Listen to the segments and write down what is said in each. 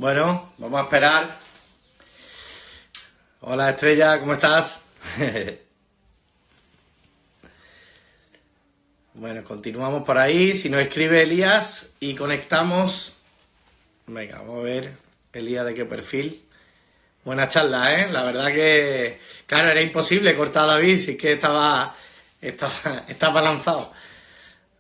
Bueno, vamos a esperar. Hola Estrella, ¿cómo estás? Bueno, continuamos por ahí. Si nos escribe Elías y conectamos. Venga, vamos a ver. Elías, ¿de qué perfil? Buena charla, ¿eh? La verdad que, claro, era imposible cortar a David, si es que estaba lanzado.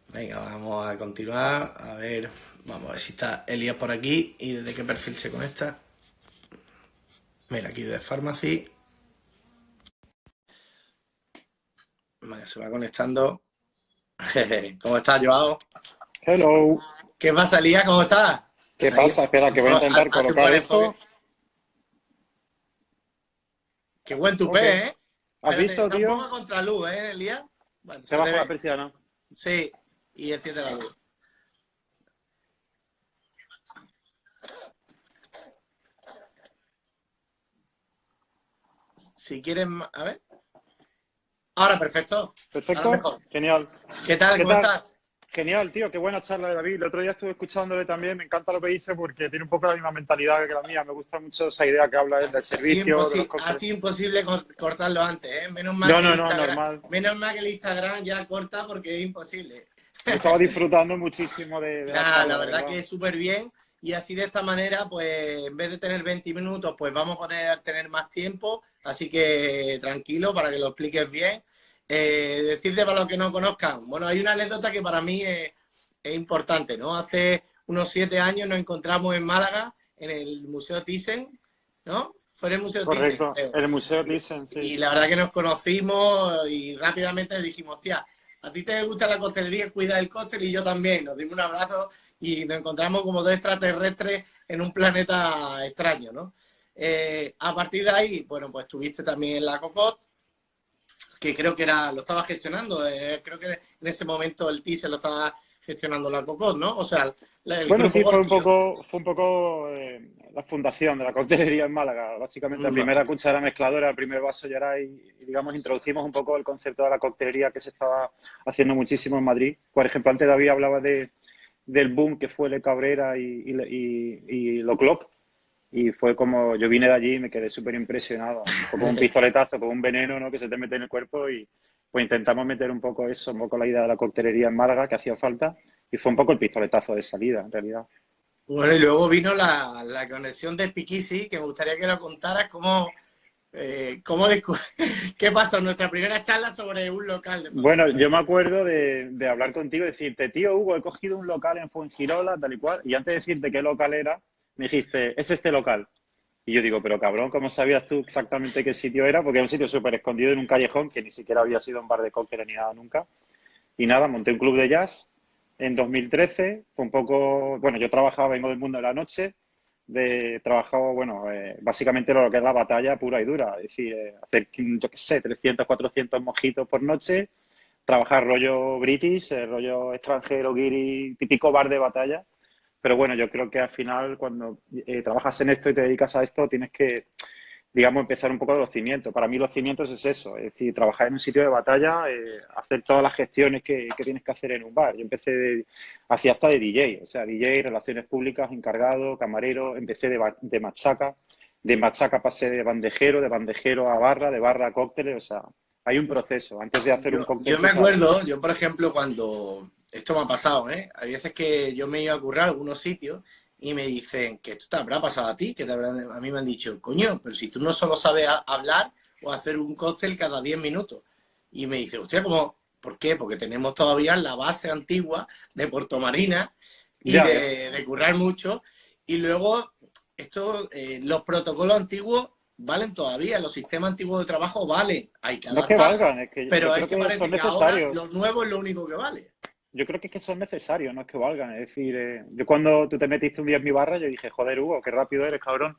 Venga, vamos a continuar. A ver, vamos a ver si está Elías por aquí y desde qué perfil se conecta. Mira, aquí de Pharmacy. Vale, se va conectando. ¿Cómo estás, Joao? Hello, ¿Qué pasa, Elías? ¿Cómo estás? ¿qué Ahí, pasa? Espera, que voy a intentar hazte un colocar buen enfoque. esto. Qué buen Ok, tupé, ¿eh? ¿has Espérate, visto, está un poco tío? a contraluz, ¿eh, Elías? Bueno, Te se te bajo la ve. persiana. Sí, y enciende la luz. Si quieres, a ver. Ahora, perfecto. Ahora Perfecto, mejor. genial. ¿Qué tal? ¿Qué ¿Cómo tal? estás? Genial, tío, qué buena charla de David. El otro día estuve escuchándole también, me encanta lo que dice porque tiene un poco la misma mentalidad que la mía. Me gusta mucho esa idea que habla él del servicio, de los Ha cócteles. sido imposible cortarlo antes, ¿eh? No, no, no, normal. Menos mal que el Instagram ya corta porque es imposible. Yo estaba disfrutando muchísimo de la Nada, la charla, de verdad verdad. que es súper bien y así de esta manera, pues en vez de tener 20 minutos, pues vamos a poder tener más tiempo, así que tranquilo para que lo expliques bien. Decirte para los que no conozcan, bueno, hay una anécdota que para mí es importante, ¿no? Hace unos 7 años nos encontramos en Málaga, en el Museo Thyssen, ¿no? Fue en el Museo Thyssen, Correcto, creo. en el museo dicen, sí. Y la verdad que nos conocimos y rápidamente dijimos, hostia, a ti te gusta la costelería, cuida el cóctel y yo también. Nos dimos un abrazo y nos encontramos como dos extraterrestres en un planeta extraño, ¿no? A partir de ahí, bueno, pues estuviste también en la Cocot, que creo que lo estaba gestionando. Creo que en ese momento el TIS se lo estaba gestionando la Cocot, ¿no? O sea, el Bueno, grupo sí, Golfio. fue un poco la fundación de la coctelería en Málaga. Básicamente, la Mm, primera cuchara mezcladora, el primer vaso ya era y, digamos, introducimos un poco el concepto de la coctelería que se estaba haciendo muchísimo en Madrid. Por ejemplo, antes David hablaba del boom que fue Le Cabrera y Lo Cloc. Y fue como, yo vine de allí y me quedé súper impresionado. Un poco un pistoletazo, como un veneno, ¿no? Que se te mete en el cuerpo y pues intentamos meter un poco eso, un poco la idea de la coctelería en Málaga, que hacía falta. Y fue un poco el pistoletazo de salida, en realidad. Bueno, y luego vino la conexión de Pikisi, que me gustaría que lo contaras qué pasó en nuestra primera charla sobre un local de Bueno, fotografía. yo me acuerdo de hablar contigo y decirte, tío Hugo, he cogido un local en Fuengirola, tal y cual, y antes de decirte qué local era, me dijiste, es este local. Y yo digo, pero cabrón, ¿cómo sabías tú exactamente qué sitio era? Porque era un sitio súper escondido en un callejón que ni siquiera había sido un bar de cóctel ni nada nunca. Y nada, monté un club de jazz en 2013. Fue un poco, bueno, yo trabajaba, vengo del mundo de la noche, trabajaba, bueno, básicamente lo que es la batalla pura y dura. Es decir, hacer, yo qué sé, 300, 400 mojitos por noche, trabajar rollo british, rollo extranjero, guiri, típico bar de batalla. Pero bueno, yo creo que al final cuando trabajas en esto y te dedicas a esto, tienes que, digamos, empezar un poco de los cimientos. Para mí los cimientos es eso, es decir, trabajar en un sitio de batalla, hacer todas las gestiones que tienes que hacer en un bar. Yo hacía hasta de DJ, o sea, DJ, relaciones públicas, encargado, camarero, empecé de machaca pasé de bandejero a barra, de barra a cócteles, o sea, hay un proceso. Antes de hacer un Yo cóctel, tú me sabes. acuerdo, yo por ejemplo, cuando esto me ha pasado, ¿eh? Hay veces que yo me iba a currar a algunos sitios y me dicen que esto te habrá pasado a ti, a mí me han dicho, coño, pero si tú no solo sabes hablar o hacer un cóctel cada 10 minutos. Y me dice, hostia, ¿por qué? Porque tenemos todavía la base antigua de Puerto Marina y Ya ves. de currar mucho. Y luego, los protocolos antiguos valen todavía, los sistemas antiguos de trabajo valen, hay que No es que adaptarlos. valgan, es que yo Pero es creo que que son parece que ahora lo necesarios. nuevo es lo único que vale. Yo creo que es que son necesarios, no es que valgan. Es decir, yo cuando tú te metiste un día en mi barra, yo dije, joder, Hugo, qué rápido eres, cabrón.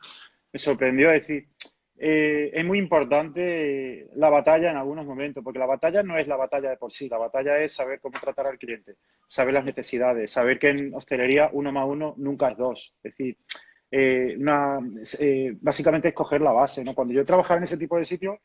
Me sorprendió. Es decir, es muy importante la batalla en algunos momentos, porque la batalla no es la batalla de por sí, la batalla es saber cómo tratar al cliente, saber las necesidades, saber que en hostelería uno más uno nunca es dos. Es decir, básicamente es coger la base, ¿no? Cuando yo trabajaba en ese tipo de sitios,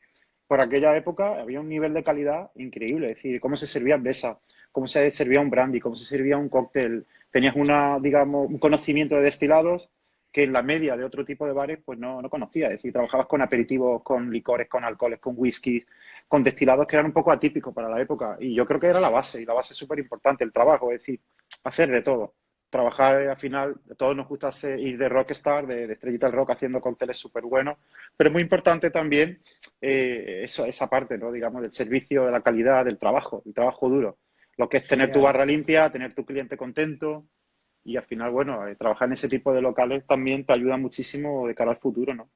por aquella época había un nivel de calidad increíble. Es decir, cómo se servía en mesa, cómo se servía un brandy, cómo se servía un cóctel. Tenías digamos, un conocimiento de destilados que en la media de otro tipo de bares pues no conocía. Es decir, trabajabas con aperitivos, con licores, con alcoholes, con whisky, con destilados que eran un poco atípicos para la época. Y yo creo que era la base, y la base es súper importante, el trabajo, es decir, hacer de todo. Trabajar, al final, a todos nos gusta ir de rockstar, de estrellita del rock, haciendo cócteles súper buenos, pero es muy importante también esa parte, ¿no? Digamos, del servicio, de la calidad, del trabajo, el trabajo duro. Lo que es tener tu Genial. barra limpia, tener tu cliente contento y al final, bueno, trabajar en ese tipo de locales también te ayuda muchísimo de cara al futuro, ¿no?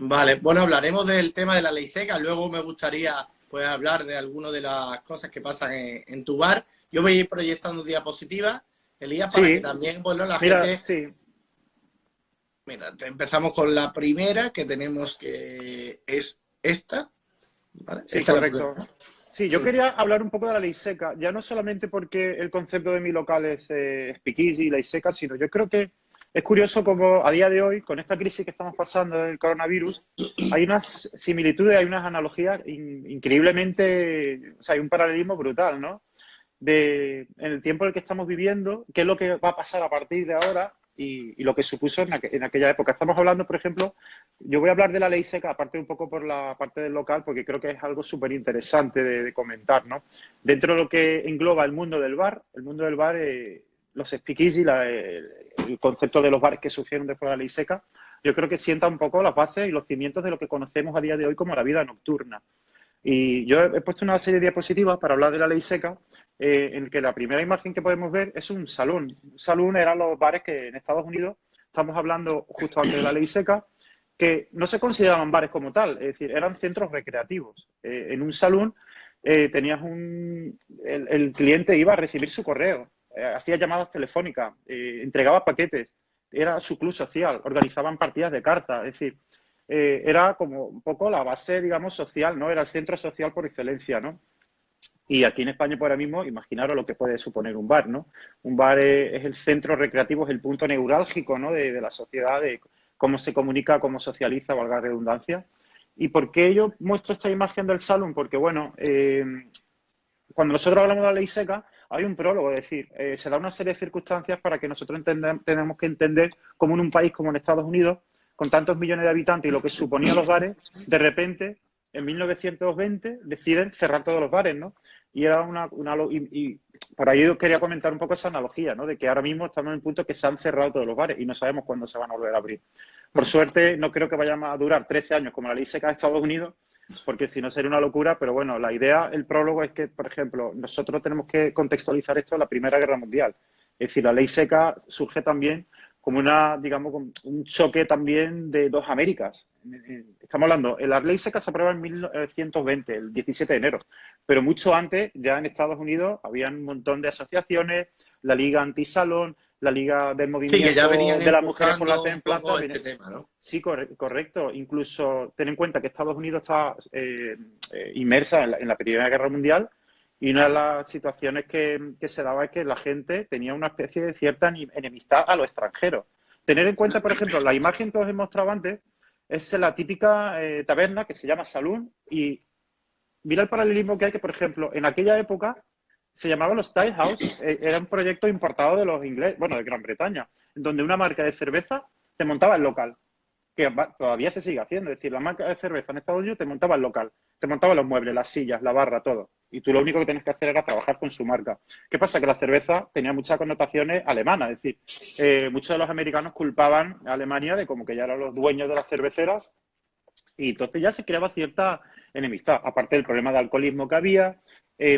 Vale, bueno, hablaremos del tema de la ley seca. Luego me gustaría pues hablar de algunas de las cosas que pasan en tu bar. Yo voy a ir proyectando diapositivas, Elías, para que Sí, también, bueno, la mira, gente... sí, Mira, empezamos con la primera que tenemos, que es esta. ¿Vale? sí, Esta es la primera. correcto. Sí, yo quería hablar un poco de la ley seca, ya no solamente porque el concepto de mi local es speakeasy y ley seca, sino yo creo que es curioso como a día de hoy, con esta crisis que estamos pasando del coronavirus, hay unas similitudes, hay unas analogías increíblemente, o sea, hay un paralelismo brutal, ¿no? En el tiempo en el que estamos viviendo, qué es lo que va a pasar a partir de ahora y lo que supuso en aquella época. Estamos hablando, por ejemplo, yo voy a hablar de la ley seca, aparte un poco por la parte del local, porque creo que es algo súper interesante de comentar, ¿no? Dentro de lo que engloba el mundo del bar, los speakeasy, el concepto de los bares que surgieron después de la ley seca, yo creo que sienta un poco las bases y los cimientos de lo que conocemos a día de hoy como la vida nocturna. Y yo he puesto una serie de diapositivas para hablar de la ley seca, en que la primera imagen que podemos ver es un salón. Un salón eran los bares que en Estados Unidos, estamos hablando justo antes de la ley seca, que no se consideraban bares como tal, es decir, eran centros recreativos. En un salón tenías el cliente iba a recibir su correo, hacía llamadas telefónicas, entregaba paquetes, era su club social, organizaban partidas de cartas, es decir, era como un poco la base, digamos, social, ¿no? Era el centro social por excelencia, ¿no? Y aquí en España, por ahora mismo, imaginaros lo que puede suponer un bar, ¿no? Un bar es el centro recreativo, es el punto neurálgico, ¿no? De la sociedad, de cómo se comunica, cómo socializa, valga la redundancia. ¿Y por qué yo muestro esta imagen del salón? Porque, bueno, cuando nosotros hablamos de la ley seca, hay un prólogo, es decir, se da una serie de circunstancias para que nosotros tenemos que entender cómo en un país como en Estados Unidos, con tantos millones de habitantes y lo que suponían los bares, de repente, en 1920, deciden cerrar todos los bares, ¿no? Y era y por ahí yo quería comentar un poco esa analogía, ¿no? De que ahora mismo estamos en el punto que se han cerrado todos los bares y no sabemos cuándo se van a volver a abrir. Por suerte, no creo que vaya a durar 13 años como la ley seca de Estados Unidos, porque si no sería una locura, pero bueno, la idea, el prólogo es que, por ejemplo, nosotros tenemos que contextualizar esto en la Primera Guerra Mundial. Es decir, la ley seca surge también como digamos, un choque también de dos Américas. Estamos hablando, la ley seca se aprueba en 1920, el 17 de enero, pero mucho antes, ya en Estados Unidos, había un montón de asociaciones, la Liga Antisalón, la Liga del Sí, que ya Movimiento venían de las Mujeres por la empujando un Templanza. poco este tema, ¿no? Sí, correcto. Incluso ten en cuenta que Estados Unidos está inmersa en la Primera Guerra Mundial y una de las situaciones que se daba es que la gente tenía una especie de cierta enemistad a los extranjeros. Tener en cuenta, por ejemplo, la imagen que os he mostrado antes es la típica taberna que se llama saloon y mira el paralelismo que hay que, por ejemplo, en aquella época se llamaba los Tide House, era un proyecto importado de los ingleses, bueno, de Gran Bretaña, donde una marca de cerveza te montaba el local, que todavía se sigue haciendo. Es decir, la marca de cerveza en Estados Unidos te montaba el local, te montaba los muebles, las sillas, la barra, todo. Y tú lo único que tenías que hacer era trabajar con su marca. ¿Qué pasa? Que la cerveza tenía muchas connotaciones alemanas. Es decir, muchos de los americanos culpaban a Alemania de como que ya eran los dueños de las cerveceras y entonces ya se creaba cierta enemistad. Aparte del problema de alcoholismo que había,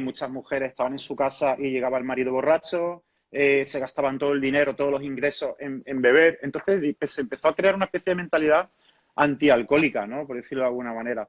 muchas mujeres estaban en su casa y llegaba el marido borracho, se gastaban todo el dinero, todos los ingresos en beber. Entonces pues, se empezó a crear una especie de mentalidad antialcohólica, ¿no? Por decirlo de alguna manera.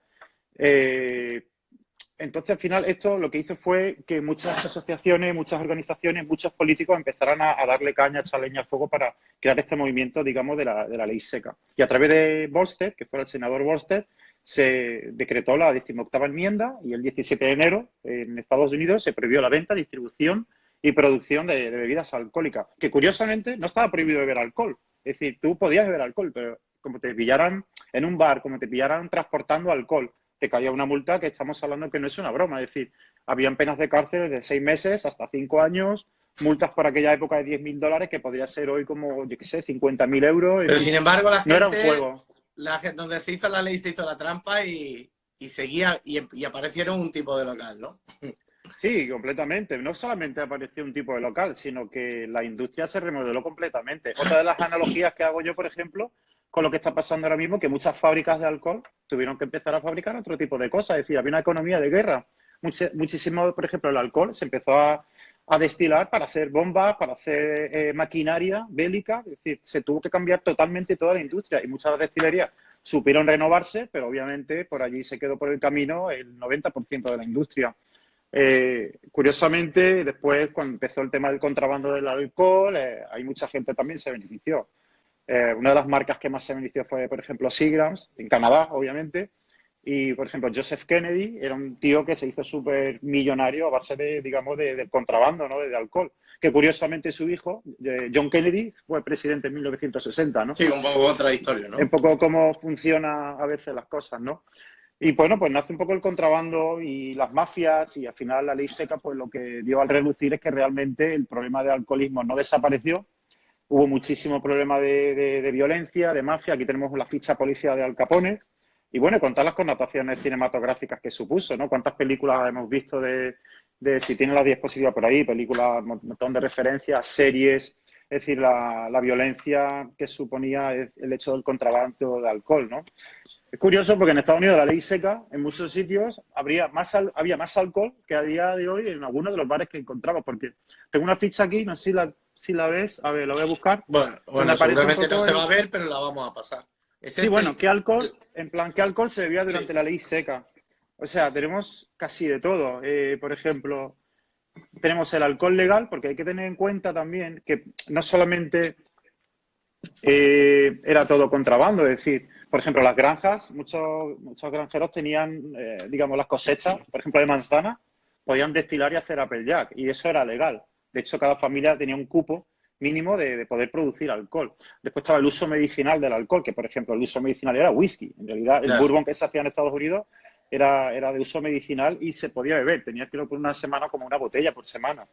Entonces, al final, esto lo que hizo fue que muchas asociaciones, muchas organizaciones, muchos políticos empezaran a darle caña, a echar leña al fuego para crear este movimiento, digamos, de la ley seca. Y a través de Volstead, que fue el senador Volstead, se decretó la 18ª enmienda y el 17 de enero en Estados Unidos se prohibió la venta, distribución y producción de bebidas alcohólicas, que curiosamente no estaba prohibido beber alcohol. Es decir, tú podías beber alcohol, pero como te pillaran en un bar, como te pillaran transportando alcohol, te caía una multa que estamos hablando que no es una broma. Es decir, habían penas de cárcel de 6 meses hasta 5 años multas por aquella época de 10.000 dólares, que podría ser hoy como, yo qué sé, 50.000 euros. Es Pero decir, sin embargo, no era un juego. donde se hizo la ley se hizo la trampa y seguía, y aparecieron un tipo de local, ¿no? Sí, completamente. No solamente apareció un tipo de local, sino que la industria se remodeló completamente. Otra de las analogías que hago yo, por ejemplo, con lo que está pasando ahora mismo, que muchas fábricas de alcohol tuvieron que empezar a fabricar otro tipo de cosas. Es decir, había una economía de guerra. Muchísimo, por ejemplo, el alcohol se empezó a destilar para hacer bombas, para hacer maquinaria bélica. Es decir, se tuvo que cambiar totalmente toda la industria y muchas destilerías supieron renovarse, pero obviamente por allí se quedó por el camino el 90% de la industria. Curiosamente, después, cuando empezó el tema del contrabando del alcohol, hay mucha gente también se benefició. Una de las marcas que más se benefició fue, por ejemplo, Seagrams, en Canadá, obviamente. Y, por ejemplo, Joseph Kennedy era un tío que se hizo súper millonario a base de, digamos, del contrabando, ¿no? De alcohol. Que curiosamente su hijo, John Kennedy, fue presidente en 1960, ¿no? Sí, un poco contradictorio, Un ¿no? poco cómo funciona a veces las cosas, ¿no? Y bueno, pues nace un poco el contrabando y las mafias y al final la ley seca, pues lo que dio al relucir es que realmente el problema de alcoholismo no desapareció. Hubo muchísimo problema de violencia, de mafia. Aquí tenemos la ficha policial de Al Capone. Y bueno, con todas las connotaciones cinematográficas que supuso, ¿no? ¿Cuántas películas hemos visto si tiene la diapositiva por ahí, películas, un montón de referencias, series, es decir, la violencia que suponía el hecho del contrabando de alcohol, ¿no? Es curioso porque en Estados Unidos la ley seca, en muchos sitios había más alcohol que a día de hoy en algunos de los bares que encontramos, porque tengo una ficha aquí, no sé si la ves, a ver, la voy a buscar, donde Bueno, aparece un seguramente no poco se va a ver, pero la vamos a pasar. Es Sí, este bueno, ¿qué alcohol? En plan, ¿qué alcohol se bebía sí. durante la ley seca? O sea, tenemos casi de todo. Por ejemplo, tenemos el alcohol legal, porque hay que tener en cuenta también que no solamente era todo contrabando, es decir, por ejemplo, las granjas, muchos granjeros tenían, digamos, las cosechas, por ejemplo, de manzana, podían destilar y hacer Apple Jack, y eso era legal. De hecho, cada familia tenía un cupo mínimo de poder producir alcohol. Después estaba el uso medicinal del alcohol, que por ejemplo el uso medicinal era whisky. En realidad, el Claro. bourbon que se hacía en Estados Unidos era de uso medicinal y se podía beber. Tenías que ir por una semana como una botella por semana.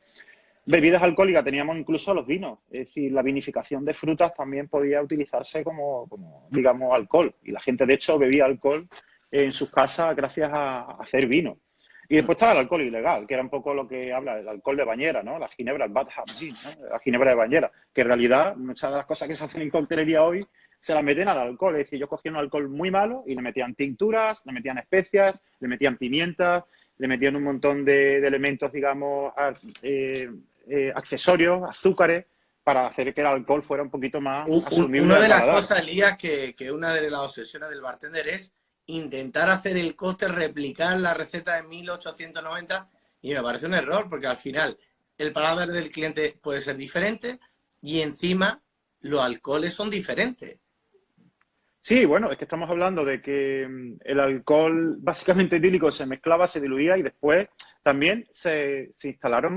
Bebidas alcohólicas teníamos incluso los vinos, es decir, la vinificación de frutas también podía utilizarse como digamos, alcohol. Y la gente, de hecho, bebía alcohol en sus casas gracias a hacer vino. Y después estaba el alcohol ilegal, que era un poco lo que habla el alcohol de bañera, ¿no? La ginebra, el bathhouse gin, ¿no? La ginebra de bañera, que en realidad muchas de las cosas que se hacen en coctelería hoy se las meten al alcohol. Es decir, yo cogía un alcohol muy malo y le metían tinturas, le metían especias, le metían pimientas, le metían un montón de elementos, digamos, accesorios, azúcares, para hacer que el alcohol fuera un poquito más asumible Una al de las paladar. cosas, Elías, que una de las obsesiones del bartender es intentar hacer el cóctel, replicar la receta de 1890 y me parece un error porque al final el paladar del cliente puede ser diferente y encima los alcoholes son diferentes. Sí, bueno, es que estamos hablando de que el alcohol básicamente etílico se mezclaba, se diluía y después también se instalaron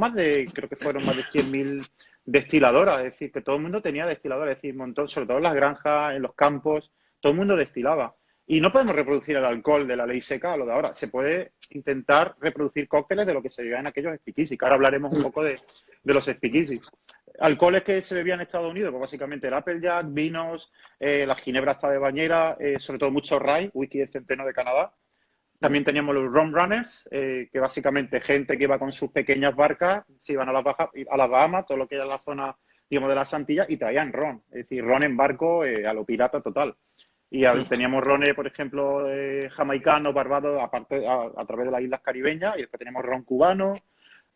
creo que fueron más de 100.000 destiladoras, es decir, que todo el mundo tenía destiladoras, es decir, un montón, sobre todo en las granjas, en los campos, todo el mundo destilaba. Y no podemos reproducir el alcohol de la ley seca a lo de ahora. Se puede intentar reproducir cócteles de lo que se bebía en aquellos speakeasy, que ahora hablaremos un poco de los speakeasy. Alcoholes que se bebían en Estados Unidos, pues básicamente el Applejack, vinos, la ginebra hasta de bañera, sobre todo mucho rye, whisky de centeno de Canadá. También teníamos los rum runners, que básicamente gente que iba con sus pequeñas barcas, se iban a las Bahamas, todo lo que era la zona, digamos, de las Antillas, y traían ron, es decir, ron en barco a lo pirata total. Y teníamos rones, por ejemplo, jamaicanos, barbados, aparte a través de las islas caribeñas, y después teníamos ron cubano,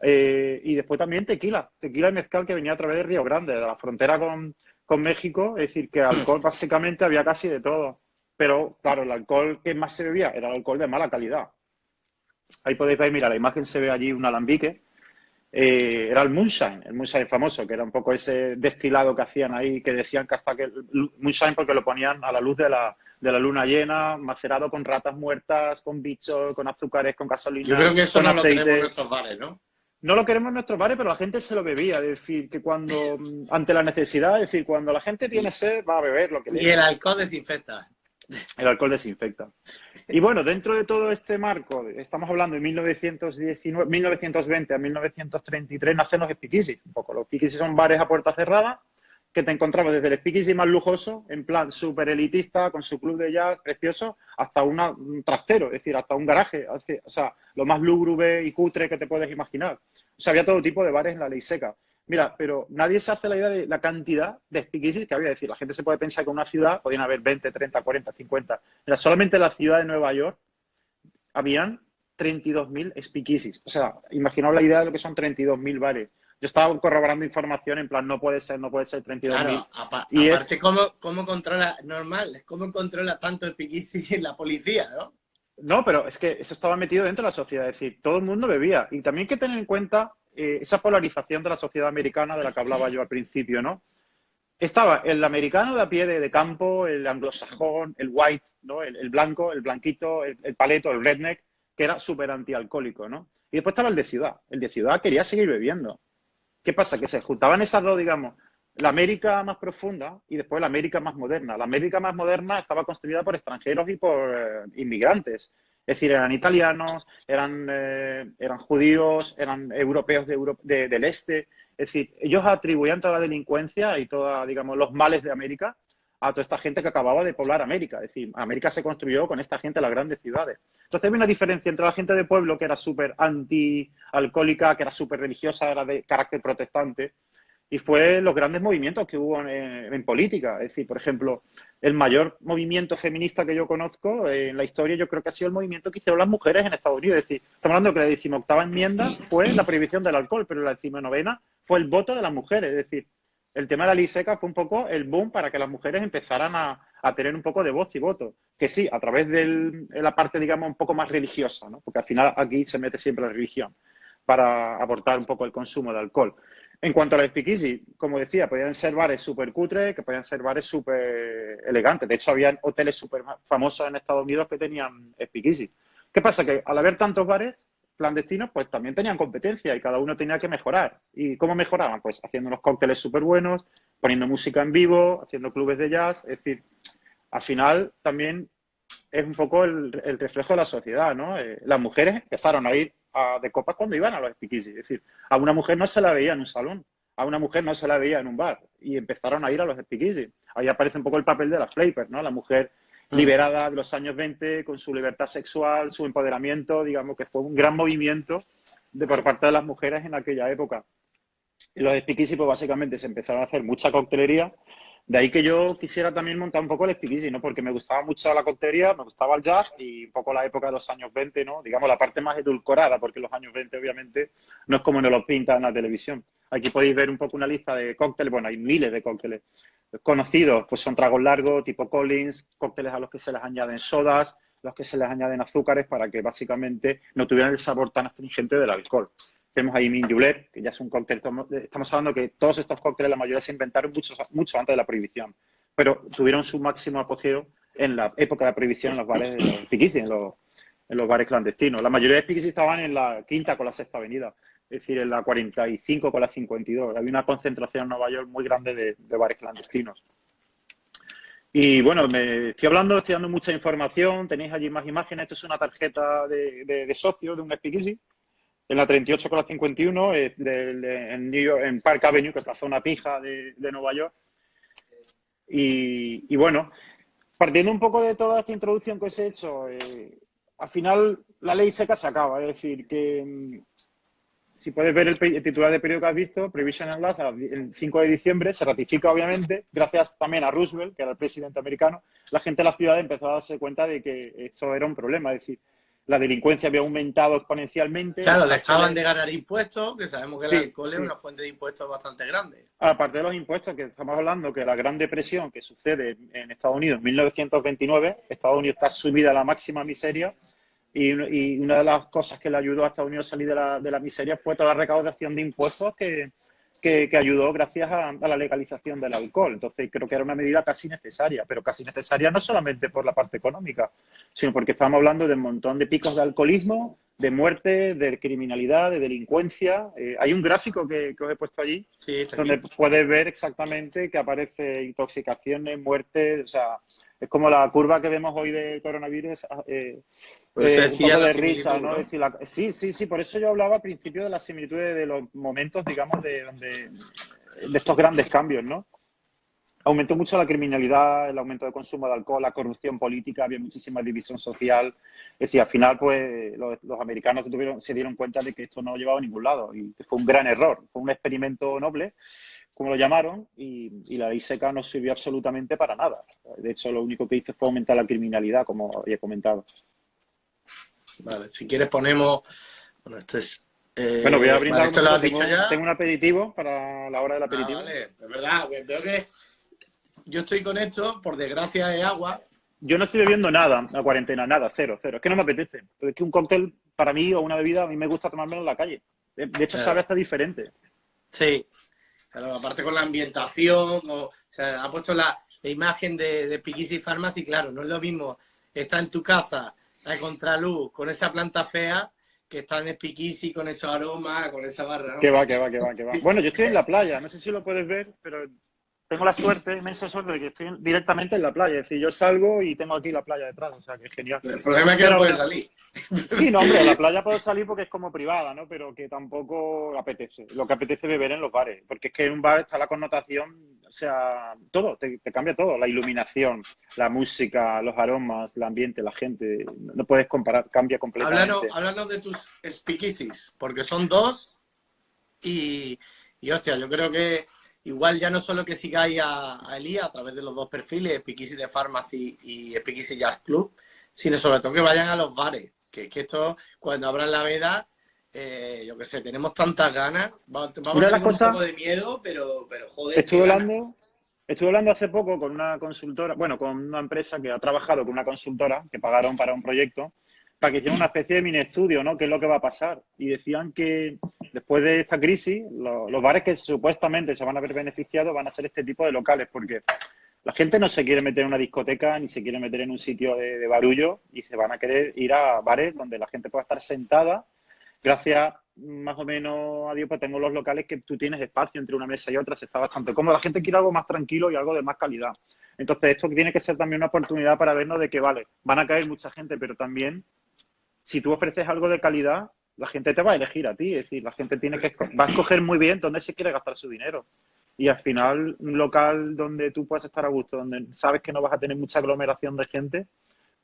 y después también tequila y mezcal que venía a través de Río Grande, de la frontera con México, es decir, que alcohol básicamente había casi de todo. Pero, claro, el alcohol que más se bebía era el alcohol de mala calidad. Ahí podéis ver, mira, la imagen se ve allí un alambique. Era el moonshine famoso, que era un poco ese destilado que hacían ahí, que decían que hasta que el moonshine porque lo ponían a la luz de la luna llena, macerado con ratas muertas, con bichos, con azúcares, con Yo gasolina, creo que eso con no lo tenemos en aceite. nuestros bares, ¿no? No lo queremos en nuestros bares, pero la gente se lo bebía. Es decir, que cuando, ante la necesidad, es decir, cuando la gente tiene Y, sed, va a beber lo que le y el echen. alcohol desinfecta. El alcohol desinfecta. Y bueno, dentro de todo este marco, estamos hablando de 1919, 1920 a 1933, nacen los speakeasy. Un poco. Los speakeasy son bares a puerta cerrada que te encontrabas desde el speakeasy más lujoso, en plan súper elitista, con su club de jazz precioso, hasta un trastero, es decir, hasta un garaje. O sea, lo más lúgubre y cutre que te puedes imaginar. O sea, había todo tipo de bares en la ley seca. Mira, pero nadie se hace la idea de la cantidad de speakeasy que había. Es decir, la gente se puede pensar que en una ciudad podían haber 20, 30, 40, 50. Mira, solamente en la ciudad de Nueva York habían 32.000 speakeasies. O sea, imaginaos la idea de lo que son 32.000 bares. Yo estaba corroborando información en plan, no puede ser 32.000. Claro, Y aparte, es, ¿cómo controla, normal, cómo controla tanto el piquisi la policía, ¿no? no, pero es que eso estaba metido dentro de la sociedad, es decir, todo el mundo bebía. Y también hay que tener en cuenta esa polarización de la sociedad americana de la que hablaba yo al principio, ¿no? Estaba el americano de a pie de campo, el anglosajón, el white, ¿no? El blanco, el blanquito, el paleto, el redneck, que era súper antialcohólico, ¿no? Y después estaba el de ciudad. El de ciudad quería seguir bebiendo. ¿Qué pasa? Que se juntaban esas dos, digamos, la América más profunda y después la América más moderna. La América más moderna estaba construida por extranjeros y por inmigrantes. Es decir, eran italianos, eran judíos, eran europeos del este. Es decir, ellos atribuían toda la delincuencia y todos, digamos, los males de América a toda esta gente que acababa de poblar América. Es decir, América se construyó con esta gente en las grandes ciudades. Entonces había una diferencia entre la gente de pueblo, que era súper anti-alcohólica, que era súper religiosa, era de carácter protestante, y fue los grandes movimientos que hubo en política. Es decir, por ejemplo, el mayor movimiento feminista que yo conozco en la historia, yo creo que ha sido el movimiento que hicieron las mujeres en Estados Unidos. Es decir, estamos hablando que la 18ª enmienda fue la prohibición del alcohol, pero la 19ª fue el voto de las mujeres. Es decir, el tema de la ley seca fue un poco el boom para que las mujeres empezaran a tener un poco de voz y voto. Que sí, a través de la parte, digamos, un poco más religiosa, ¿no? Porque al final aquí se mete siempre la religión para aportar un poco el consumo de alcohol. En cuanto a los speakeasy, como decía, podían ser bares súper cutres, que podían ser bares súper elegantes. De hecho, había hoteles súper famosos en Estados Unidos que tenían speakeasy. ¿Qué pasa? Que al haber tantos bares clandestinos, pues también tenían competencia y cada uno tenía que mejorar. ¿Y cómo mejoraban? Pues haciendo unos cócteles súper buenos, poniendo música en vivo, haciendo clubes de jazz. Es decir, al final también es un poco el reflejo de la sociedad, ¿no? Las mujeres empezaron a ir de copas cuando iban a los speakeasy. Es decir, a una mujer no se la veía en un salón, a una mujer no se la veía en un bar y empezaron a ir a los speakeasy. Ahí aparece un poco el papel de la flaper, ¿no? La mujer liberada de los años 20 con su libertad sexual, su empoderamiento, digamos que fue un gran movimiento por parte de las mujeres en aquella época. Y los speakeasy, pues básicamente se empezaron a hacer mucha coctelería. De ahí que yo quisiera también montar un poco el speakeasy, ¿no? Porque me gustaba mucho la coctelería, me gustaba el jazz y un poco la época de los años 20, ¿no? Digamos, la parte más edulcorada, porque los años 20 obviamente no es como nos lo pintan en la televisión. Aquí podéis ver un poco una lista de cócteles, bueno, hay miles de cócteles conocidos, pues son tragos largos, tipo Collins, cócteles a los que se les añaden sodas, los que se les añaden azúcares para que básicamente no tuvieran el sabor tan astringente del alcohol. Tenemos ahí Mint Julep, que ya es un cóctel. Estamos hablando que todos estos cócteles, la mayoría se inventaron mucho antes de la prohibición, pero tuvieron su máximo apogeo en la época de la prohibición en los bares de los speakeasy, en los bares clandestinos. La mayoría de speakeasy estaban en la quinta con la sexta avenida, es decir, en la 45 con la 52. Había una concentración en Nueva York muy grande de bares clandestinos. Y bueno, me estoy dando mucha información, tenéis allí más imágenes. Esto es una tarjeta de socio de un speakeasy en la 38 con la 51, en New York, en Park Avenue, que es la zona pija de Nueva York. Y bueno, partiendo un poco de toda esta introducción que os he hecho, al final la ley seca se acaba. Es decir, que si puedes ver el titular de periódico que has visto, Prohibition Last, el 5 de diciembre, se ratifica obviamente, gracias también a Roosevelt, que era el presidente americano. La gente de la ciudad empezó a darse cuenta de que esto era un problema. Es decir, la delincuencia había aumentado exponencialmente. Claro, dejaban de ganar impuestos, que sabemos que el alcohol es sí. una fuente de impuestos bastante grande. Aparte de los impuestos, que estamos hablando que la Gran Depresión que sucede en Estados Unidos en 1929, Estados Unidos está sumida a la máxima miseria y una de las cosas que le ayudó a Estados Unidos a salir de la miseria fue toda la recaudación de impuestos que ayudó gracias a la legalización del alcohol. Entonces creo que era una medida casi necesaria, pero casi necesaria no solamente por la parte económica, sino porque estamos hablando de un montón de picos de alcoholismo, de muerte, de criminalidad, de delincuencia. Hay un gráfico que os he puesto allí, sí, donde puedes ver exactamente que aparece intoxicaciones, muertes, o sea, Es como la curva que vemos hoy del coronavirus, Por eso un decía poco la de risa, similitud, ¿no? Es ¿no? decir, sí, sí, sí, por eso yo hablaba al principio de las similitudes de los momentos, digamos, de estos grandes cambios, ¿no? Aumentó mucho la criminalidad, el aumento de consumo de alcohol, la corrupción política, había muchísima división social. Es decir, al final, pues, los americanos se dieron cuenta de que esto no llevaba a ningún lado y que fue un gran error. Fue un experimento noble, como lo llamaron, y la ley seca no sirvió absolutamente para nada. De hecho, lo único que hizo fue aumentar la criminalidad, como he comentado. Vale, si quieres ponemos... Bueno, esto es... Bueno, voy a vale, brindar un esto lo momento. has dicho Tengo ya. un aperitivo para la hora del Ah, aperitivo. vale, es verdad. Veo que yo estoy con esto, por desgracia es agua. Yo no estoy bebiendo nada, la cuarentena, nada, cero, cero. Es que no me apetece. Porque es que un cóctel, para mí, o una bebida, a mí me gusta tomármelo en la calle. De hecho, sabe Claro, hasta diferente. sí. Claro, aparte con la ambientación, o sea, ha puesto la imagen de Speakeasy Pharmacy, claro, no es lo mismo estar en tu casa a contraluz con esa planta fea que estar en Speakeasy con esos aromas, con esa barra, Que ¿no? va, que va, que va, que va. Bueno, yo estoy en la playa, no sé si lo puedes ver, pero tengo la suerte, inmensa suerte, de que estoy directamente en la playa. Es decir, yo salgo y tengo aquí la playa detrás, o sea, que es genial. El problema es que no Pero puedes salir. sí, no, hombre, a la playa puedo salir porque es como privada, ¿no? Pero que tampoco apetece. Lo que apetece es beber en los bares, porque es que en un bar está la connotación, o sea, todo, te cambia todo. La iluminación, la música, los aromas, el ambiente, la gente. No puedes comparar, cambia completamente. Háblanos de tus Speakeasies, porque son dos y hostia, yo creo que igual ya no solo que sigáis a Elías a través de los dos perfiles, Speakeasy de Pharmacy y Speakeasy Jazz Club, sino sobre todo que vayan a los bares, que es que esto, cuando abran la veda, yo qué sé, tenemos tantas ganas, vamos a Una de salir las con un cosas, poco de miedo, pero joder, qué estuve ganas. hablando, estuve hablando hace poco con una consultora, bueno, con una empresa que ha trabajado con una consultora que pagaron para un proyecto, para que hicieran una especie de mini estudio, ¿no? ¿Qué es lo que va a pasar? Y decían que después de esta crisis, los bares que supuestamente se van a ver beneficiados van a ser este tipo de locales, porque la gente no se quiere meter en una discoteca ni se quiere meter en un sitio de barullo y se van a querer ir a bares donde la gente pueda estar sentada. Gracias, más o menos, a Dios, pues tengo los locales que tú tienes espacio entre una mesa y otra, se está bastante cómodo. La gente quiere algo más tranquilo y algo de más calidad. Entonces, esto tiene que ser también una oportunidad para vernos de que, vale, van a caer mucha gente, pero también, si tú ofreces algo de calidad, la gente te va a elegir a ti. Es decir, la gente va a escoger muy bien dónde se quiere gastar su dinero. Y al final, un local donde tú puedas estar a gusto, donde sabes que no vas a tener mucha aglomeración de gente,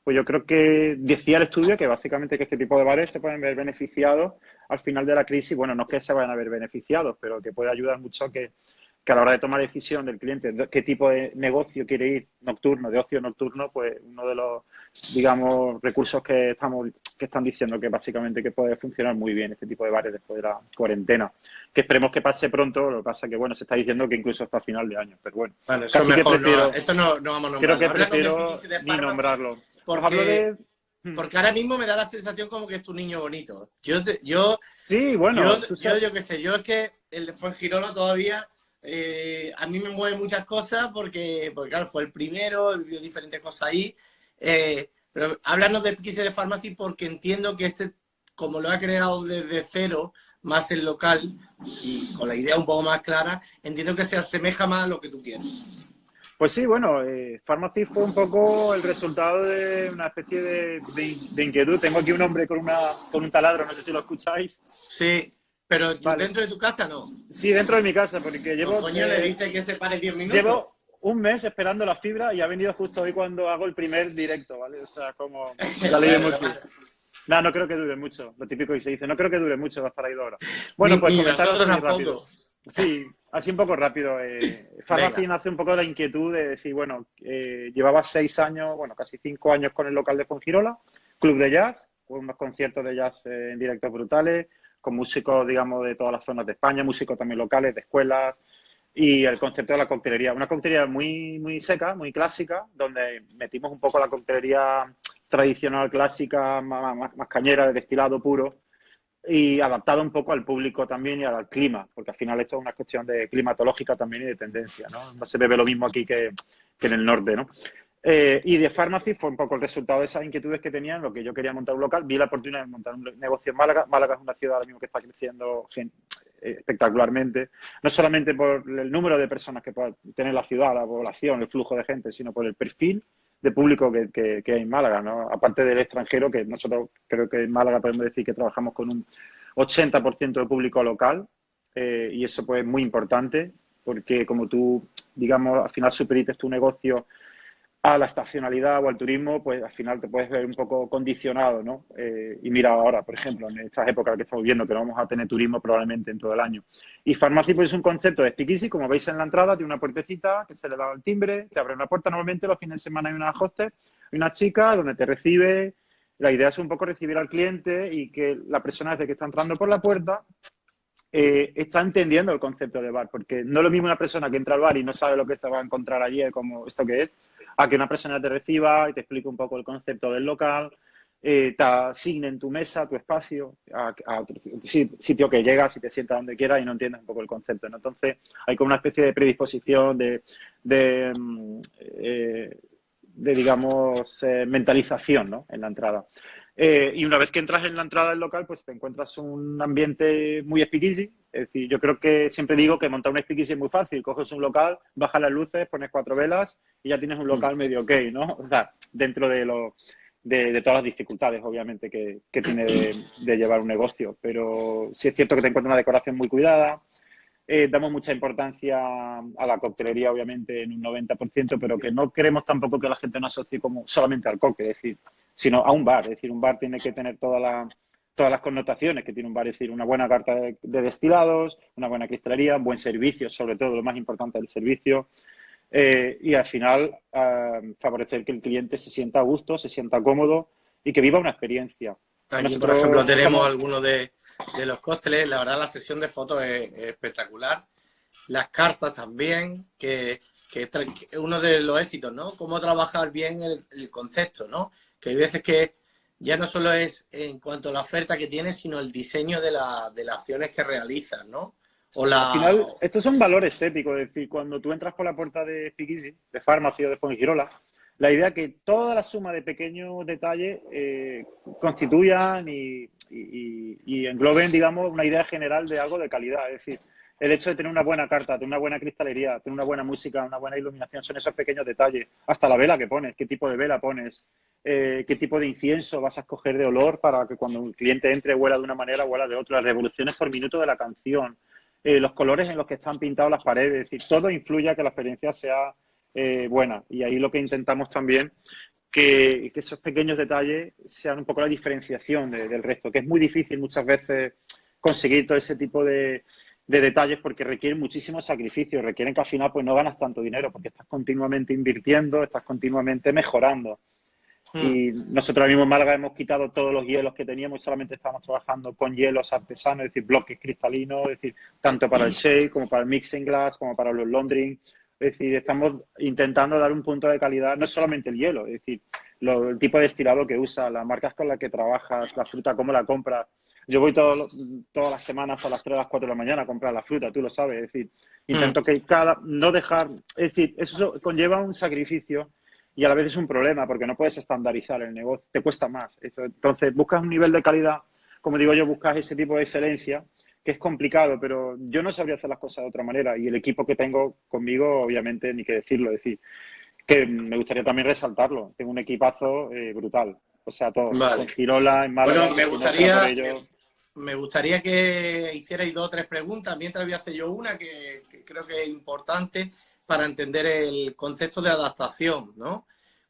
pues yo creo que decía el estudio que básicamente que este tipo de bares se pueden ver beneficiados al final de la crisis. Bueno, no es que se vayan a ver beneficiados, pero que puede ayudar mucho que a la hora de tomar decisión del cliente qué tipo de negocio quiere ir nocturno, de ocio nocturno, pues uno de los, digamos, recursos que están diciendo que básicamente que puede funcionar muy bien este tipo de bares después de la cuarentena. Que esperemos que pase pronto, lo que pasa que, bueno, se está diciendo que incluso hasta final de año, pero bueno, Bueno, eso casi que mejor no, prefiero, eso no vamos a creo nombrarlo. que Háblanos de prefiero Speakeasy de ni Pharmacy, nombrarlo. Os hablo porque de... porque ahora mismo me da la sensación como que es tu niño bonito. Yo, Sí, yo, bueno, tú sabes. yo qué sé, yo es que el de Fuengirola todavía a mí me mueve muchas cosas porque claro, fue el primero, he vivido diferentes cosas ahí. Pero háblanos de Pixel de Pharmacy porque entiendo que este, como lo ha creado desde cero, más el local y con la idea un poco más clara, entiendo que se asemeja más a lo que tú quieres. Pues sí, bueno, Pharmacy fue un poco el resultado de una especie de inquietud. Tengo aquí un hombre con un taladro, no sé si lo escucháis. Sí, pero Vale. dentro de tu casa no. Sí, dentro de mi casa, porque Pues coño, le dice que se pare 10 minutos. llevo un mes esperando la fibra y ha venido justo hoy cuando hago el primer directo, ¿vale? O sea, como la ley de Bueno, Murphy. No, no creo que dure mucho. Lo típico que se dice, no creo que dure mucho, va a estar ahí 2 horas. ni, Bueno, pues ni comentaros nosotros así rápido. tampoco. Sí, así un poco rápido. Pharmacy Venga. nace un poco de la inquietud de decir, bueno, llevaba 6 años, bueno, casi 5 años con el local de Fuengirola, club de jazz, con unos conciertos de jazz en directo brutales, con músicos, digamos, de todas las zonas de España, músicos también locales, de escuelas, y el concepto de la coctelería. Una coctelería muy, muy seca, muy clásica, donde metimos un poco la coctelería tradicional, clásica, más cañera, de destilado puro, y adaptado un poco al público también y al clima, porque al final esto es una cuestión de climatológica también y de tendencia, ¿no? No se bebe lo mismo aquí que en el norte, ¿no? Y de Pharmacy fue un poco el resultado de esas inquietudes que tenía en lo que yo quería montar un local. Vi la oportunidad de montar un negocio en Málaga. Málaga es una ciudad ahora mismo que está creciendo espectacularmente, no solamente por el número de personas que pueda tener la ciudad, la población, el flujo de gente, sino por el perfil de público que hay en Málaga, ¿no? Aparte del extranjero, que nosotros creo que en Málaga podemos decir que trabajamos con un 80% de público local, y eso pues es muy importante porque como tú, digamos, al final supedites tu negocio a la estacionalidad o al turismo, pues al final te puedes ver un poco condicionado, ¿no? Y mira ahora, por ejemplo, en estas épocas que estamos viendo, que no vamos a tener turismo probablemente en todo el año. Y Pharmacy pues, es un concepto de speakeasy, como veis en la entrada, tiene una puertecita que se le da al timbre, te abre una puerta. Normalmente los fines de semana hay una hostess, hay una chica donde te recibe. La idea es un poco recibir al cliente y que la persona desde que está entrando por la puerta está entendiendo el concepto de bar, porque no es lo mismo una persona que entra al bar y no sabe lo que se va a encontrar allí, como esto que es, a que una persona te reciba y te explique un poco el concepto del local, te asigne en tu mesa, tu espacio, a otro sitio que llegas y te sientas donde quieras y no entiendes un poco el concepto, ¿no? Entonces hay como una especie de predisposición, digamos, mentalización, ¿no? En la entrada. Y una vez que entras en la entrada del local, pues te encuentras un ambiente muy speakeasy. Es decir, yo creo que siempre digo que montar un speakeasy es muy fácil. Coges un local, bajas las luces, pones 4 velas y ya tienes un local medio ok, ¿no? O sea, dentro de todas las dificultades, obviamente, que tiene de llevar un negocio. Pero sí es cierto que te encuentras una decoración muy cuidada. Damos mucha importancia a la coctelería, obviamente, en un 90%, pero que no queremos tampoco que la gente nos asocie como solamente al cóctel, es decir, sino a un bar. Es decir, un bar tiene que tener todas las connotaciones que tiene un bar, es decir, una buena carta de destilados, una buena cristalería, un buen servicio, sobre todo lo más importante el servicio, y al final favorecer que el cliente se sienta a gusto, se sienta cómodo y que viva una experiencia. Aquí, por ejemplo, Nosotros tenemos estamos... algunos de los cócteles. La verdad, la sesión de fotos es espectacular. Las cartas también, que es uno de los éxitos, ¿no? Cómo trabajar bien el concepto, ¿no? Que hay veces que ya no solo es en cuanto a la oferta que tienes, sino el diseño de las acciones que realizas, ¿no? O Al la... final, estos son valores estéticos, es decir, cuando tú entras por la puerta de Speakeasy, de Pharmacy o de Fuengirola, la idea es que toda la suma de pequeños detalles constituyan y engloben, digamos, una idea general de algo de calidad. Es decir, el hecho de tener una buena carta, tener una buena cristalería, tener una buena música, una buena iluminación, son esos pequeños detalles. Hasta la vela que pones, qué tipo de vela pones, qué tipo de incienso vas a escoger de olor para que cuando un cliente entre huela de una manera, huela de otra, las revoluciones por minuto de la canción, los colores en los que están pintados las paredes, es decir, todo influye a que la experiencia sea buena. Y ahí lo que intentamos también que esos pequeños detalles sean un poco la diferenciación del resto, que es muy difícil muchas veces conseguir todo ese tipo de detalles porque requieren muchísimo sacrificio, requieren que al final pues no ganas tanto dinero porque estás continuamente invirtiendo, estás continuamente mejorando. Y nosotros ahora mismo en Málaga hemos quitado todos los hielos que teníamos, solamente estamos trabajando con hielos artesanos, es decir, bloques cristalinos, es decir, tanto para el shake como para el mixing glass, como para los laundering. Es decir, estamos intentando dar un punto de calidad, no solamente el hielo, es decir, el tipo de destilado que usa, las marcas con las que trabajas, la fruta, cómo la compras. Yo voy todas las semanas a las 3 a las 4 de la mañana a comprar la fruta, tú lo sabes, es decir, intento que no dejar, es decir, eso conlleva un sacrificio y a la vez es un problema porque no puedes estandarizar el negocio, te cuesta más. Entonces, buscas un nivel de calidad, como digo yo, buscas ese tipo de excelencia, que es complicado, pero yo no sabría hacer las cosas de otra manera y el equipo que tengo conmigo, obviamente, ni que decirlo, es decir, que me gustaría también resaltarlo. Tengo un equipazo brutal, o sea, todos, Vale. con Girola, en Málaga, Bueno, que si no fuera por ello... me gustaría que hicierais 2 o 3 preguntas, mientras voy a hacer yo una que creo que es importante para entender el concepto de adaptación, ¿no?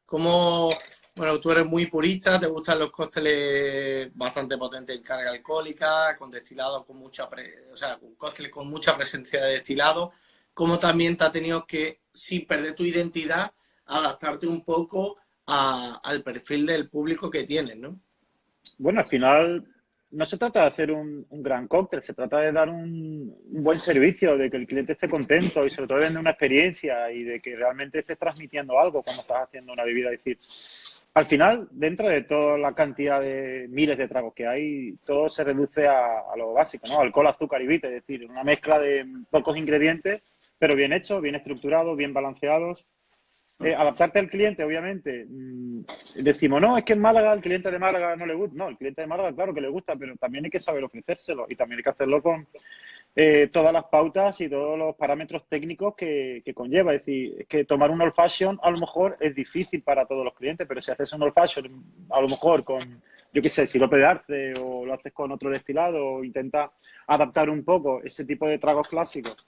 Como, bueno, tú eres muy purista, te gustan los cócteles bastante potentes en carga alcohólica, con destilados con o sea, con cócteles con mucha presencia de destilado, como también te ha tenido que, sin perder tu identidad, adaptarte un poco al perfil del público que tienes, ¿no? Bueno, al final no se trata de hacer un gran cóctel, se trata de dar un buen servicio, de que el cliente esté contento y sobre todo de vender una experiencia y de que realmente estés transmitiendo algo cuando estás haciendo una bebida. Es decir, al final, dentro de toda la cantidad de miles de tragos que hay, todo se reduce a lo básico, ¿no? Alcohol, azúcar y vite, es decir, una mezcla de pocos ingredientes, pero bien hechos, bien estructurados, bien balanceados. Adaptarte al cliente, obviamente. Decimos, no, es que en Málaga, el cliente de Málaga no le gusta. No, el cliente de Málaga, claro que le gusta, pero también hay que saber ofrecérselo y también hay que hacerlo todas las pautas y todos los parámetros técnicos que conlleva. Es decir, es que tomar un old fashion a lo mejor es difícil para todos los clientes, pero si haces un old fashion a lo mejor con, yo qué sé, sirope de arce o lo haces con otro destilado o intenta adaptar un poco ese tipo de tragos clásicos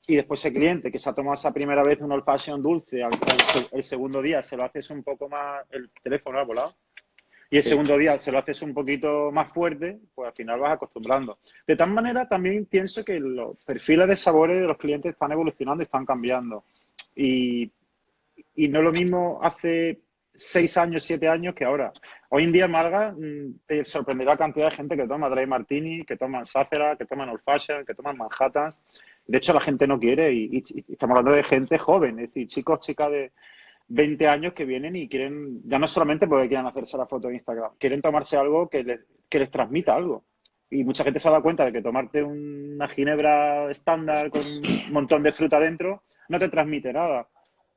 y después el cliente que se ha tomado esa primera vez un old fashion dulce, el segundo día se lo haces un poco más, el teléfono ha volado, y el Sí. segundo día se lo haces un poquito más fuerte, pues al final vas acostumbrando. De tal manera, también pienso que los perfiles de sabores de los clientes están evolucionando y están cambiando. Y, y no es lo mismo hace 6 años, 7 años que ahora. Hoy en día en Málaga te sorprenderá la cantidad de gente que toma Dry Martini, que toman Sazera, que toman Old Fashion, que toman Manhattans. De hecho, la gente no quiere y estamos hablando de gente joven, es decir, chicos, chicas de 20 años que vienen y quieren, ya no solamente porque quieran hacerse la foto de Instagram, quieren tomarse algo que les transmita algo. Y mucha gente se ha dado cuenta de que tomarte una ginebra estándar con un montón de fruta dentro no te transmite nada.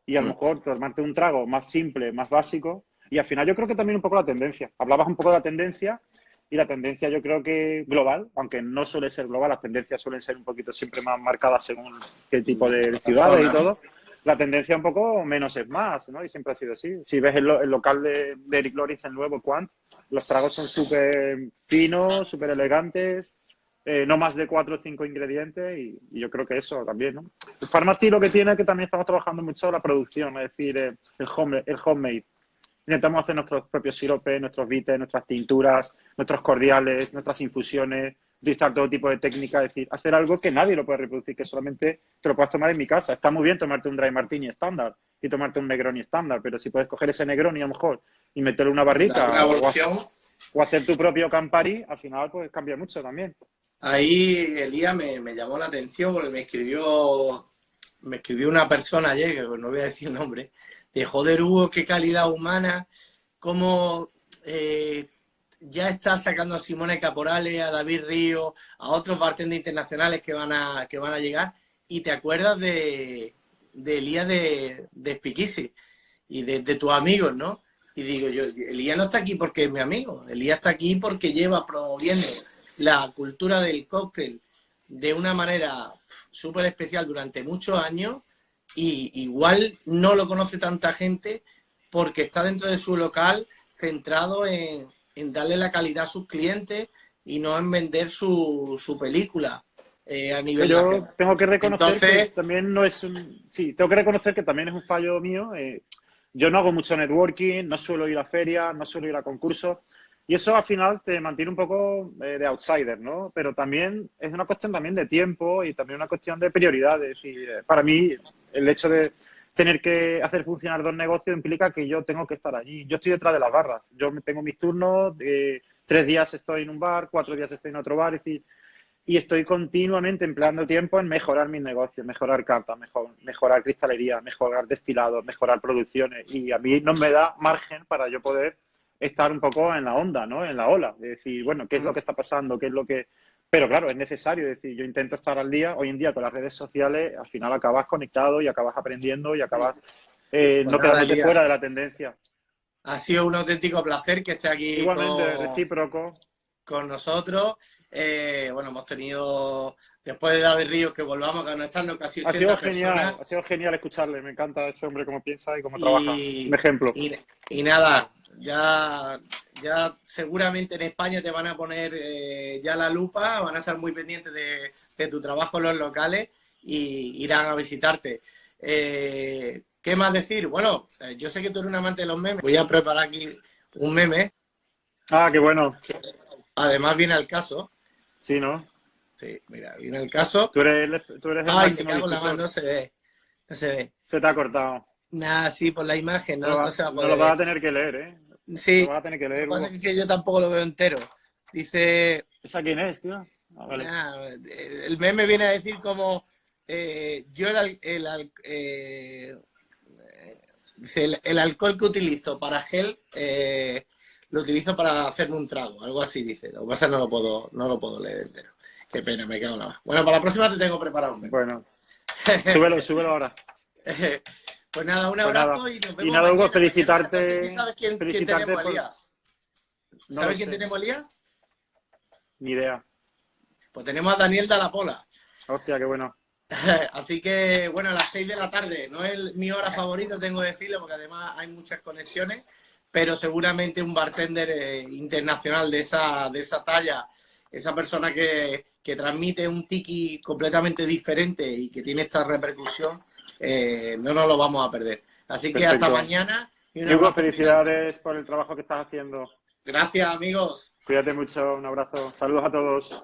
Y a lo mejor tomarte un trago más simple, más básico. Y al final yo creo que también un poco la tendencia. Hablabas un poco de la tendencia y la tendencia yo creo que global, aunque no suele ser global, las tendencias suelen ser un poquito siempre más marcadas según qué tipo de La ciudades y zona, ¿no? todo. La tendencia un poco menos es más, ¿no? Y siempre ha sido así. Si ves el local de Eric Loris, el nuevo Quant, los tragos son súper finos, súper elegantes, no más de 4 o 5 ingredientes y yo creo que eso también, ¿no? El Pharmacy lo que tiene es que también estamos trabajando mucho la producción, es decir, el homemade. Intentamos hacer nuestros propios siropes, nuestros bites, nuestras tinturas, nuestros cordiales, nuestras infusiones, utilizar todo tipo de técnicas, es decir, hacer algo que nadie lo puede reproducir, que solamente te lo puedas tomar en mi casa. Está muy bien tomarte un dry martini estándar y tomarte un Negroni estándar, pero si puedes coger ese Negroni a lo mejor y meterle una Dar una barrica evolución. o hacer tu propio Campari, al final pues cambia mucho también. Ahí Elías me llamó la atención porque me escribió una persona ayer, que no voy a decir el nombre, de joder Hugo, qué calidad humana, cómo ya está sacando a Simone Caporale, a David Río, a otros bartenders internacionales que van a llegar, y te acuerdas de Elías de Speakeasy y de tus amigos, ¿no? Y digo yo, Elías no está aquí porque es mi amigo, Elías está aquí porque lleva promoviendo la cultura del cóctel de una manera súper especial durante muchos años y igual no lo conoce tanta gente porque está dentro de su local centrado en darle la calidad a sus clientes y no en vender su película a nivel Yo nacional. tengo que reconocer que Entonces, también no es un... Sí, tengo que reconocer que también es un fallo mío. Yo no hago mucho networking, no suelo ir a ferias, no suelo ir a concursos. Y eso al final te mantiene un poco de outsider, ¿no? Pero también es una cuestión también de tiempo y también una cuestión de prioridades. Y para mí el hecho de tener que hacer funcionar dos negocios implica que yo tengo que estar allí. Yo estoy detrás de las barras. Yo tengo mis turnos, 3 días estoy en un bar, 4 días estoy en otro bar. Es decir, y estoy continuamente empleando tiempo en mejorar mis negocios, mejorar cartas, mejorar cristalería, mejorar destilados, mejorar producciones. Y a mí no me da margen para yo poder estar un poco en la onda, ¿no? En la ola, de decir, bueno, ¿qué es lo que está pasando? ¿Qué es lo que...? Pero claro, es necesario, es decir, yo intento estar al día. Hoy en día con las redes sociales, al final acabas conectado y acabas aprendiendo y acabas pues no nada, quedándote Elías, fuera de la tendencia. ha sido un auténtico placer que esté aquí Igualmente, recíproco. con nosotros. Bueno, hemos tenido, después de David Ríos, que volvamos a conectarnos casi 80 personas. Ha sido genial escucharle. Me encanta ese hombre cómo piensa y cómo trabaja. Un Y, ejemplo. y nada, ya seguramente en España te van a poner ya la lupa, van a estar muy pendientes de tu trabajo en los locales y irán a visitarte. ¿Qué más decir? Bueno, yo sé que tú eres un amante de los memes. Voy a preparar aquí un meme. Ah, qué bueno. Además viene al caso. Sí, ¿no? Sí, mira, viene el caso. Tú eres el Ay, me máximo cago en la mano, difusor. no se ve. No se ve. Se te ha cortado. Nada, sí, por la imagen, no se va a No poder lo vas a ver. tener que leer, ¿eh? Lo Sí, vas a tener que lo que leer, pasa Hugo. es que yo tampoco lo veo entero. Dice, ¿Esa quién es, tío? Ah, vale. nada, el meme viene a decir como yo dice, el alcohol que utilizo para gel lo utilizo para hacerme un trago, algo así dice. Lo que pasa es que no lo puedo leer entero. Qué pena, me cago en la... Bueno, para la próxima te tengo preparado un meme. Bueno, súbelo ahora. Pues nada, un Pues nada. abrazo y nos Y vemos nada, Hugo, mañana. Mañana, no sé si sabes quién felicitarte tenemos, por... Elías. No lo ¿Sabes quién sé, tenemos, Elías? ni idea. Pues tenemos a Daniel Dalla Pola. Hostia, qué bueno. Así que, bueno, a las 6 de la tarde, no es mi hora favorita, tengo que decirlo, porque además hay muchas conexiones, pero seguramente un bartender internacional de esa talla, esa persona que transmite un tiki completamente diferente y que tiene esta repercusión, no nos lo vamos a perder. Así que hasta Perfecto. mañana y un Hugo, abrazo gigante. felicidades por el trabajo que estás haciendo. Gracias, amigos. Cuídate mucho, un abrazo. Saludos a todos.